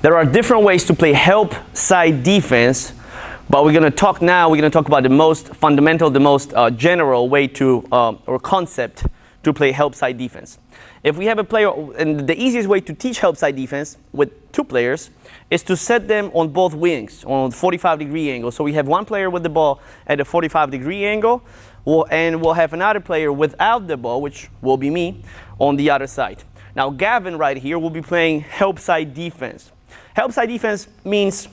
There are different ways to play help side defense, but we're going to talk about the most fundamental, the most general way to, or concept to play help side defense. If we have a player, and the easiest way to teach help side defense with two players is to set them on both wings, on 45-degree angle. So we have one player with the ball at a 45-degree angle, and we'll have another player without the ball, which will be me, on the other side. Now Gavin right here will be playing help side defense. Help side defense means,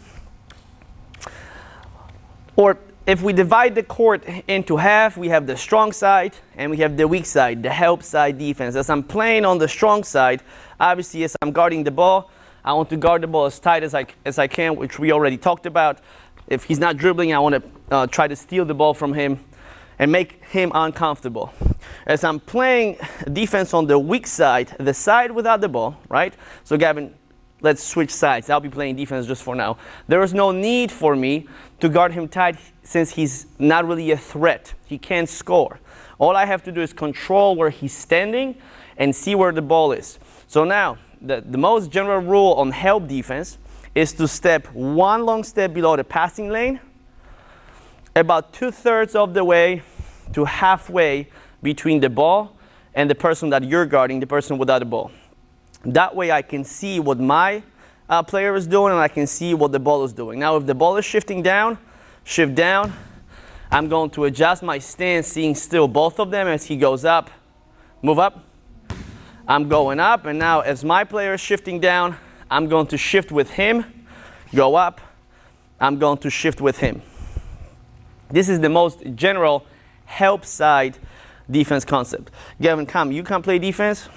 or if we divide the court into half, we have the strong side and we have the weak side, the help side defense. As I'm playing on the strong side, obviously as I'm guarding the ball, I want to guard the ball as tight as I can, which we already talked about. If he's not dribbling, I want to try to steal the ball from him and make him uncomfortable. As I'm playing defense on the weak side, the side without the ball, right? So Gavin, let's switch sides. I'll be playing defense just for now. There is no need for me to guard him tight since he's not really a threat. He can't score. All I have to do is control where he's standing and see where the ball is. So now, the most general rule on help defense is to step one long step below the passing lane, about 2/3 of the way to halfway between the ball and the person that you're guarding, the person without the ball. That way I can see what my player is doing and I can see what the ball is doing. Now if the ball is shifting down, shift down. I'm going to adjust my stance, seeing still both of them as he goes up, move up. I'm going up, and now as my player is shifting down, I'm going to shift with him, go up. I'm going to shift with him. This is the most general help side defense concept. Gavin, come, you can play defense.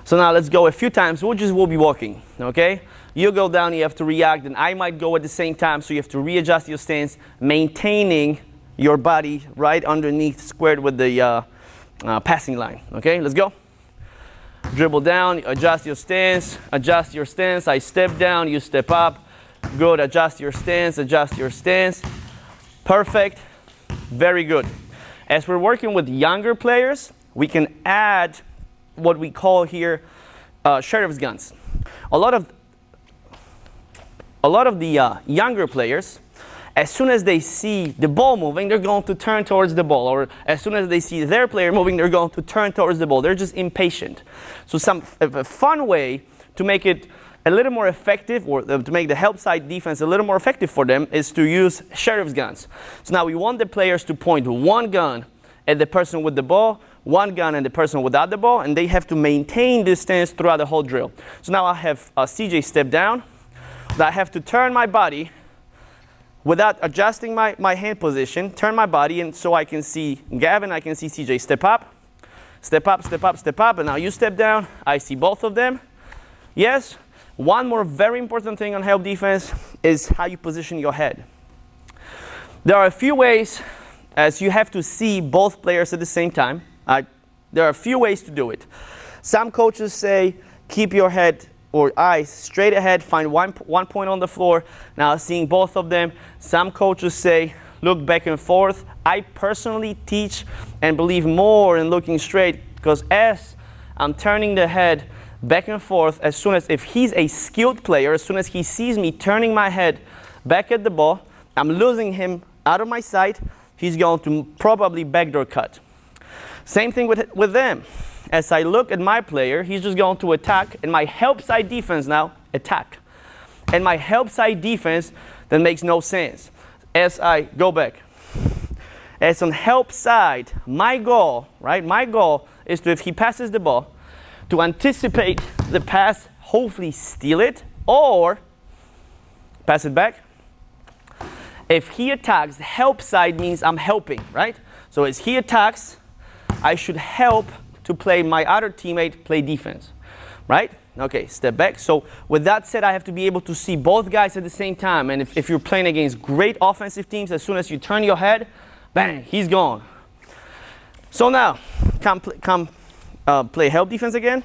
So now let's go a few times. We'll be walking, okay? You go down, you have to react, and I might go at the same time, so you have to readjust your stance, maintaining your body right underneath, squared with the passing line, okay? Let's go. Dribble down, adjust your stance, adjust your stance. I step down, you step up. Good, adjust your stance, adjust your stance. Perfect, very good. As we're working with younger players, we can add what we call here sheriff's guns. A lot of the younger players, as soon as they see the ball moving, they're going to turn towards the ball. Or as soon as they see their player moving, they're going to turn towards the ball. They're just impatient. So a fun way to make it a little more effective, or to make the help side defense a little more effective for them, is to use sheriff's guns. So now we want the players to point one gun at the person with the ball, one gun at the person without the ball, and they have to maintain this stance throughout the whole drill. So now I have CJ step down. I have to turn my body without adjusting my hand position, turn my body, and so I can see Gavin, I can see CJ step up, step up, step up, step up, and now you step down. I see both of them. Yes. One more very important thing on help defense is how you position your head. There are a few ways, as you have to see both players at the same time. There are a few ways to do it. Some coaches say keep your head or eyes straight ahead, find one point on the floor. Now seeing both of them, some coaches say look back and forth. I personally teach and believe more in looking straight, because as I'm turning the head back and forth, as soon as, if he's a skilled player, as soon as he sees me turning my head back at the ball, I'm losing him out of my sight. He's going to probably backdoor cut. Same thing with them. As I look at my player, he's just going to attack, and my help side defense now, attack. And my help side defense, that makes no sense. As I go back, as on help side, my goal, right, my goal is to, if he passes the ball, to anticipate the pass, hopefully steal it, or pass it back. If he attacks, help side means I'm helping, right? So as he attacks, I should help to play my other teammate play defense, right? Okay, step back. So with that said, I have to be able to see both guys at the same time. And if you're playing against great offensive teams, as soon as you turn your head, bang, he's gone. So now, play help defense again.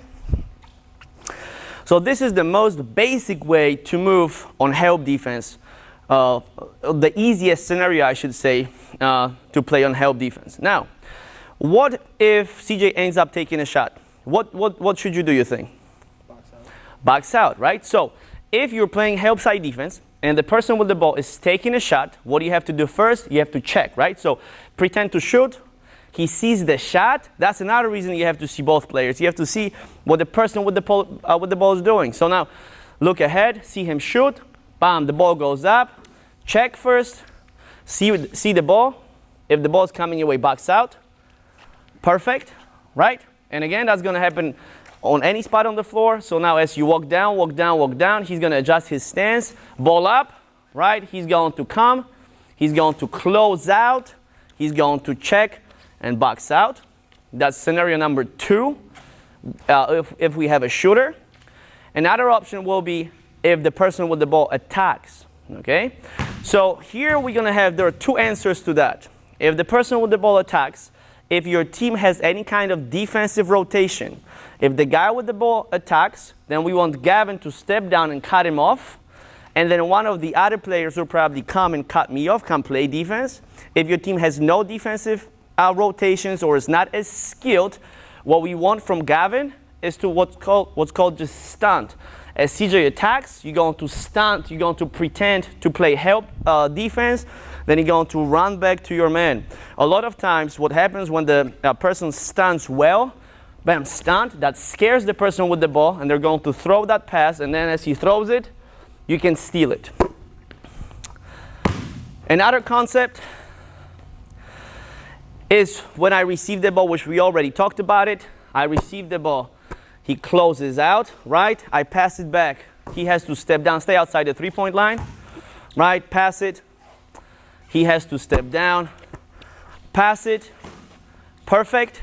So this is the most basic way to move on help defense. The easiest scenario, I should say, to play on help defense. Now, what if CJ ends up taking a shot? What should you do, you think? box out, right? So if you're playing help side defense and the person with the ball is taking a shot, what do you have to do first? You have to check, right? So pretend to shoot. He sees the shot. That's another reason you have to see both players. You have to see what the person with the ball is doing. So now look ahead, see him shoot. Bam, the ball goes up. Check first. See the ball. If the ball is coming your way, box out. Perfect, right? And again, that's going to happen on any spot on the floor. So now as you walk down, he's going to adjust his stance. Ball up, right? He's going to come. He's going to close out. He's going to check and box out. That's scenario number 2 if we have a shooter. Another option will be if the person with the ball attacks, okay? So here we're going to have, there are 2 answers to that. If the person with the ball attacks, if your team has any kind of defensive rotation, if the guy with the ball attacks, then we want Gavin to step down and cut him off. And then one of the other players will probably come and cut me off, come play defense. If your team has no defensive rotations or is not as skilled, what we want from Gavin is to what's called just stunt. As CJ attacks, you're going to stunt, you're going to pretend to play help defense, then you're going to run back to your man. A lot of times what happens when the person stunts well, bam, stunt, that scares the person with the ball, and they're going to throw that pass, and then as he throws it, you can steal it. Another concept is when I receive the ball, which we already talked about it. I receive the ball. He closes out, right? I pass it back. He has to step down, stay outside the three-point line, right? Pass it. He has to step down, pass it. Perfect.